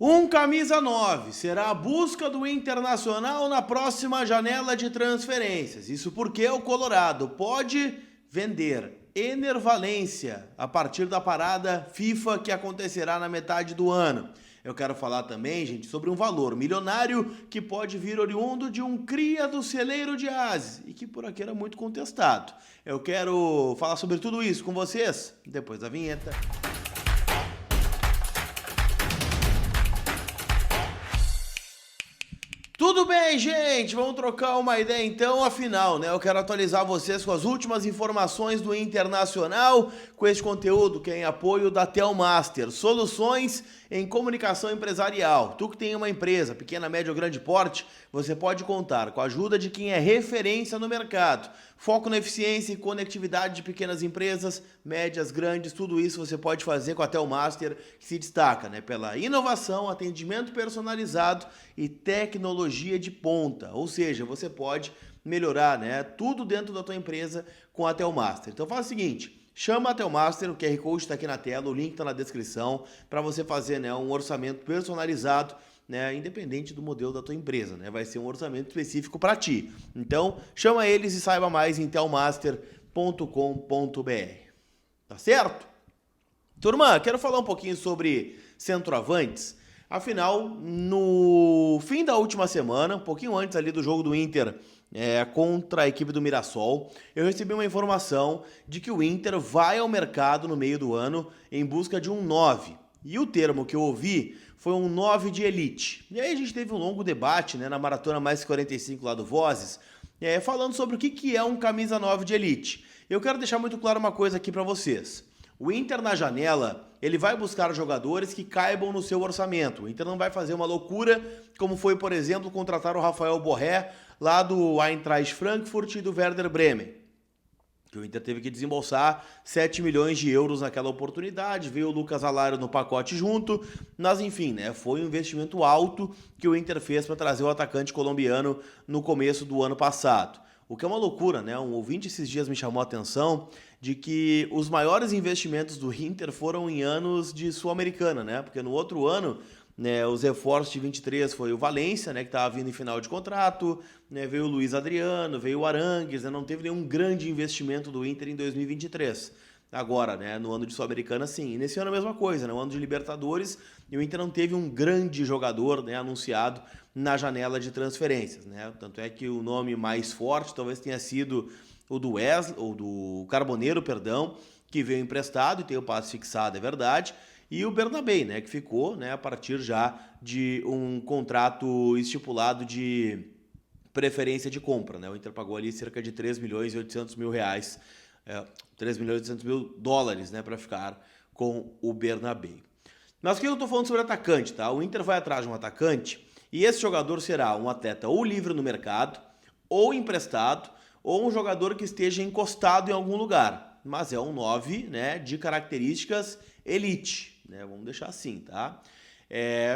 Um camisa 9 será a busca do Internacional na próxima janela de transferências. Isso porque o Colorado pode vender Ener Valencia a partir da parada FIFA que acontecerá na metade do ano. Eu quero falar também, gente, sobre um valor milionário que pode vir oriundo de um cria do celeiro de Ases e que por aqui era muito contestado. Eu quero falar sobre tudo isso com vocês depois da vinheta. Tudo bem, gente? Vamos trocar uma ideia então, afinal, né? Eu quero atualizar vocês com as últimas informações do Internacional, com esse conteúdo que é em apoio da Telmaster, soluções em comunicação empresarial. Tu que tem uma empresa, pequena, média ou grande porte, você pode contar com a ajuda de quem é referência no mercado. Foco na eficiência e conectividade de pequenas empresas, médias, grandes, tudo isso você pode fazer com a Telmaster, que se destaca, né, pela inovação, atendimento personalizado e tecnologia de ponta. Ou seja, você pode melhorar, né, tudo dentro da tua empresa com a Telmaster. Então faz o seguinte, chama a Telmaster, o QR Code está aqui na tela, o link está na descrição, para você fazer, né, um orçamento personalizado, né, independente do modelo da tua empresa, né, vai ser um orçamento específico para ti. Então, chama eles e saiba mais em telmaster.com.br. Tá certo? Turma, quero falar um pouquinho sobre centroavantes. Afinal, no fim da última semana, um pouquinho antes ali do jogo do Inter contra a equipe do Mirassol, eu recebi uma informação de que o Inter vai ao mercado no meio do ano em busca de um 9. E o termo que eu ouvi foi um 9 de elite. E aí a gente teve um longo debate, né, na Maratona Mais 45 lá do Vozes, falando sobre o que é um camisa 9 de elite. Eu quero deixar muito claro uma coisa aqui para vocês. O Inter na janela, ele vai buscar jogadores que caibam no seu orçamento. O Inter não vai fazer uma loucura, como foi, por exemplo, contratar o Rafael Borré lá do Eintracht Frankfurt e do Werder Bremen. Que o Inter teve que desembolsar 7 milhões de euros naquela oportunidade, veio o Lucas Alario no pacote junto, mas enfim, né, foi um investimento alto que o Inter fez para trazer o atacante colombiano no começo do ano passado. O que é uma loucura, né? Um ouvinte esses dias me chamou a atenção de que os maiores investimentos do Inter foram em anos de Sul-Americana, né? Porque no outro ano, né, os reforços de 23 foi o Valência, né, que estava vindo em final de contrato, né, veio o Luiz Adriano, veio o Arangues, né, não teve nenhum grande investimento do Inter em 2023. Agora, né, no ano de Sul-Americana, sim. E nesse ano a mesma coisa, né, no ano de Libertadores, e o Inter não teve um grande jogador, né, anunciado na janela de transferências, né? Tanto é que o nome mais forte talvez tenha sido o do Wesley, ou do Carboneiro, perdão, que veio emprestado e tem o passe fixado, é verdade, e o Bernabé, né, que ficou, né, a partir já de um contrato estipulado de preferência de compra, né? O Inter pagou ali cerca de 3 milhões e 800 mil reais, 3 milhões e 800 mil dólares, né, para ficar com o Bernabé. Mas o que eu estou falando sobre atacante, tá? O Inter vai atrás de um atacante e esse jogador será um atleta ou livre no mercado, ou emprestado, ou um jogador que esteja encostado em algum lugar. Mas é um 9, né, de características elite, né? Vamos deixar assim, tá?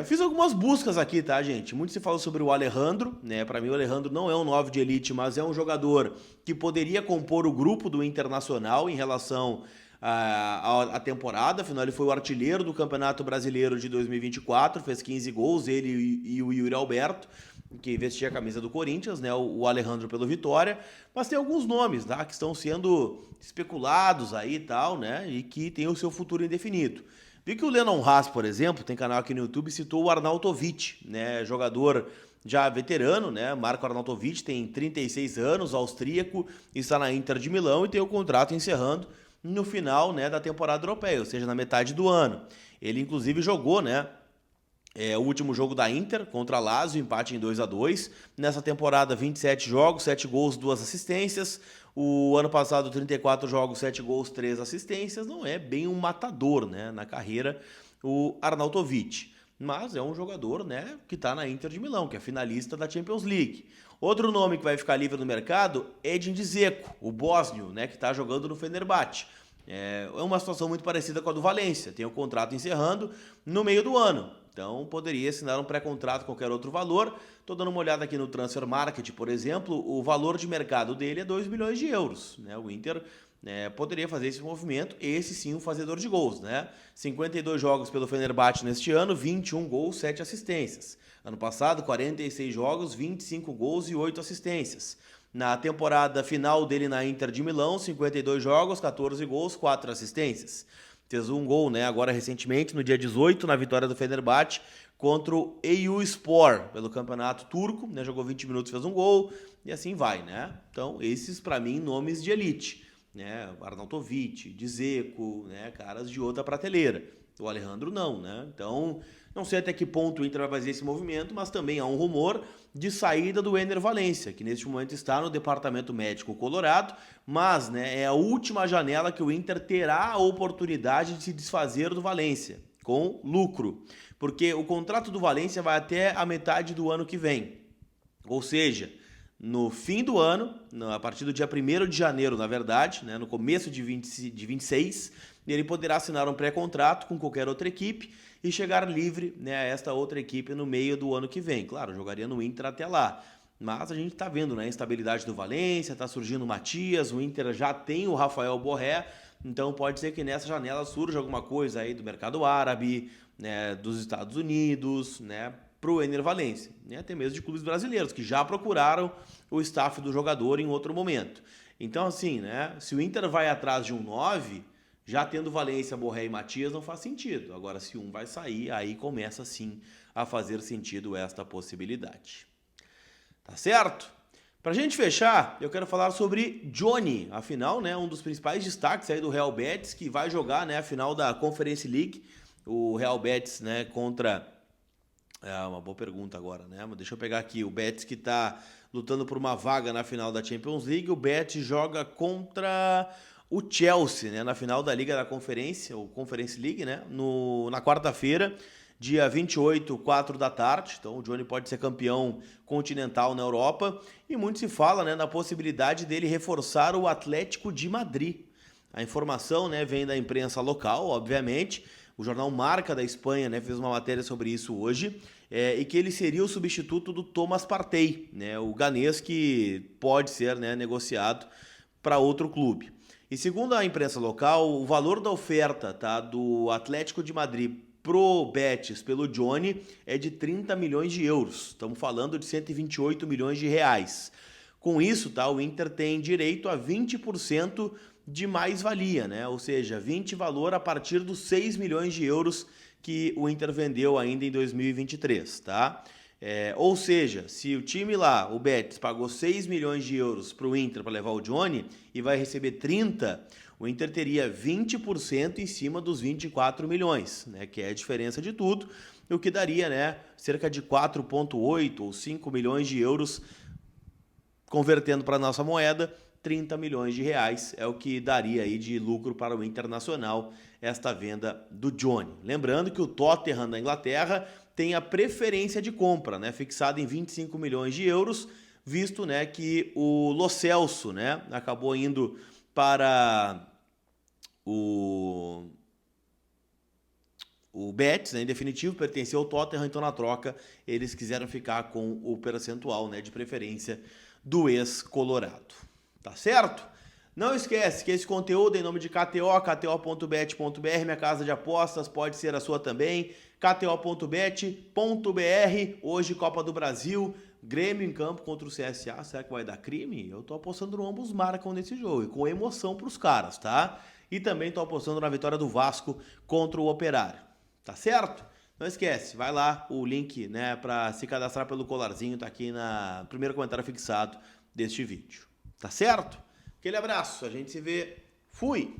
Fiz algumas buscas aqui, tá, gente? Muito se fala sobre o Alejandro, né? Para mim o Alejandro não é um 9 de elite, mas é um jogador que poderia compor o grupo do Internacional em relação à temporada. Afinal, ele foi o artilheiro do Campeonato Brasileiro de 2024, fez 15 gols, ele e o Yuri Alberto, que vestia a camisa do Corinthians, né? O Alejandro pelo Vitória. Mas tem alguns nomes, tá, que estão sendo especulados aí e tal, né? E que tem o seu futuro indefinido. Vi que o Lennon Haas, por exemplo, tem canal aqui no YouTube, citou o Arnautovic, né, jogador já veterano, né, Marco Arnautovic tem 36 anos, austríaco, está na Inter de Milão e tem o contrato encerrando no final, né, da temporada europeia, ou seja, na metade do ano. Ele inclusive jogou, né, o último jogo da Inter contra a Lazio, empate em 2-2. Nessa temporada, 27 jogos, 7 gols, 2 assistências. O ano passado, 34 jogos, 7 gols, 3 assistências. Não é bem um matador, né, na carreira, o Arnautovic. Mas é um jogador, né, que está na Inter de Milão, que é finalista da Champions League. Outro nome que vai ficar livre no mercado é Edin Dzeko, o bósnio, né, que está jogando no Fenerbahçe. É uma situação muito parecida com a do Valência. Tem o contrato encerrando no meio do ano. Então, poderia assinar um pré-contrato a qualquer outro valor. Estou dando uma olhada aqui no Transfer Market, por exemplo. O valor de mercado dele é 2 milhões de euros, né? O Inter poderia fazer esse movimento, esse sim um fazedor de gols, né? 52 jogos pelo Fenerbahçe neste ano, 21 gols, 7 assistências. Ano passado, 46 jogos, 25 gols e 8 assistências. Na temporada final dele na Inter de Milão, 52 jogos, 14 gols, 4 assistências. Fez um gol, né, agora recentemente, no dia 18, na vitória do Fenerbahçe contra o Eyüpspor, pelo campeonato turco, né, jogou 20 minutos, fez um gol, e assim vai, né? Então, esses, para mim, nomes de elite, né? Arnautovic, Dzeko, né, caras de outra prateleira. O Alejandro não, né? Então, não sei até que ponto o Inter vai fazer esse movimento, mas também há um rumor de saída do Enner Valencia, que neste momento está no departamento médico colorado, mas, né, é a última janela que o Inter terá a oportunidade de se desfazer do Valencia, com lucro, porque o contrato do Valencia vai até a metade do ano que vem, ou seja, no fim do ano, a partir do dia 1º de janeiro, na verdade, né, no começo de 26, ele poderá assinar um pré-contrato com qualquer outra equipe e chegar livre, né, a esta outra equipe no meio do ano que vem. Claro, jogaria no Inter até lá. Mas a gente está vendo, né, a instabilidade do Valencia, está surgindo o Matias, o Inter já tem o Rafael Borré, então pode ser que nessa janela surja alguma coisa aí do mercado árabe, né, dos Estados Unidos, né, para o Enner Valencia, né, até mesmo de clubes brasileiros que já procuraram o staff do jogador em outro momento. Então, assim, né, se o Inter vai atrás de um 9, já tendo Valencia, Borré e Matias, não faz sentido. Agora, se um vai sair, aí começa sim a fazer sentido esta possibilidade. Tá certo? Pra gente fechar, eu quero falar sobre Johnny, afinal, né, um dos principais destaques aí do Real Betis, que vai jogar, né, a final da Conference League, o Real Betis, né, contra... É uma boa pergunta agora, né? Mas deixa eu pegar aqui o Betis que está lutando por uma vaga na final da Champions League. O Betis joga contra o Chelsea, né, na final da Liga da Conferência, ou Conference League, né, na quarta-feira, dia 28, 4 da tarde. Então o Johnny pode ser campeão continental na Europa. E muito se fala, né, na possibilidade dele reforçar o Atlético de Madrid. A informação, né, vem da imprensa local, obviamente. O jornal Marca da Espanha, né, fez uma matéria sobre isso hoje, e que ele seria o substituto do Thomas Partey, né, o ganês que pode ser, né, negociado para outro clube. E segundo a imprensa local, o valor da oferta, tá, do Atlético de Madrid pro Betis pelo Johnny é de 30 milhões de euros. Estamos falando de 128 milhões de reais. Com isso, tá, o Inter tem direito a 20% de mais-valia, né? Ou seja, 20 valor a partir dos 6 milhões de euros que o Inter vendeu ainda em 2023, tá? Ou seja, se o time lá, o Betis, pagou 6 milhões de euros para o Inter para levar o Johnny e vai receber 30, o Inter teria 20% em cima dos 24 milhões, né? Que é a diferença de tudo, o que daria, né, cerca de 4,8 ou 5 milhões de euros, convertendo para a nossa moeda, 30 milhões de reais é o que daria aí de lucro para o Internacional esta venda do Johnny. Lembrando que o Tottenham da Inglaterra tem a preferência de compra, né, fixada em 25 milhões de euros, visto, né, que o Lo Celso, né, acabou indo para o Betis, né, em definitivo, pertenceu ao Tottenham, então na troca eles quiseram ficar com o percentual, né, de preferência do ex-colorado. Tá certo? Não esquece que esse conteúdo é em nome de KTO, kto.bet.br, minha casa de apostas, pode ser a sua também, kto.bet.br, hoje Copa do Brasil, Grêmio em campo contra o CSA, será que vai dar crime? Eu tô apostando no ambos marcam nesse jogo, e com emoção pros caras, tá? E também tô apostando na vitória do Vasco contra o Operário, tá certo? Não esquece, vai lá, o link, né, para se cadastrar pelo colarzinho tá aqui no primeiro comentário fixado deste vídeo. Tá certo? Aquele abraço, a gente se vê. Fui!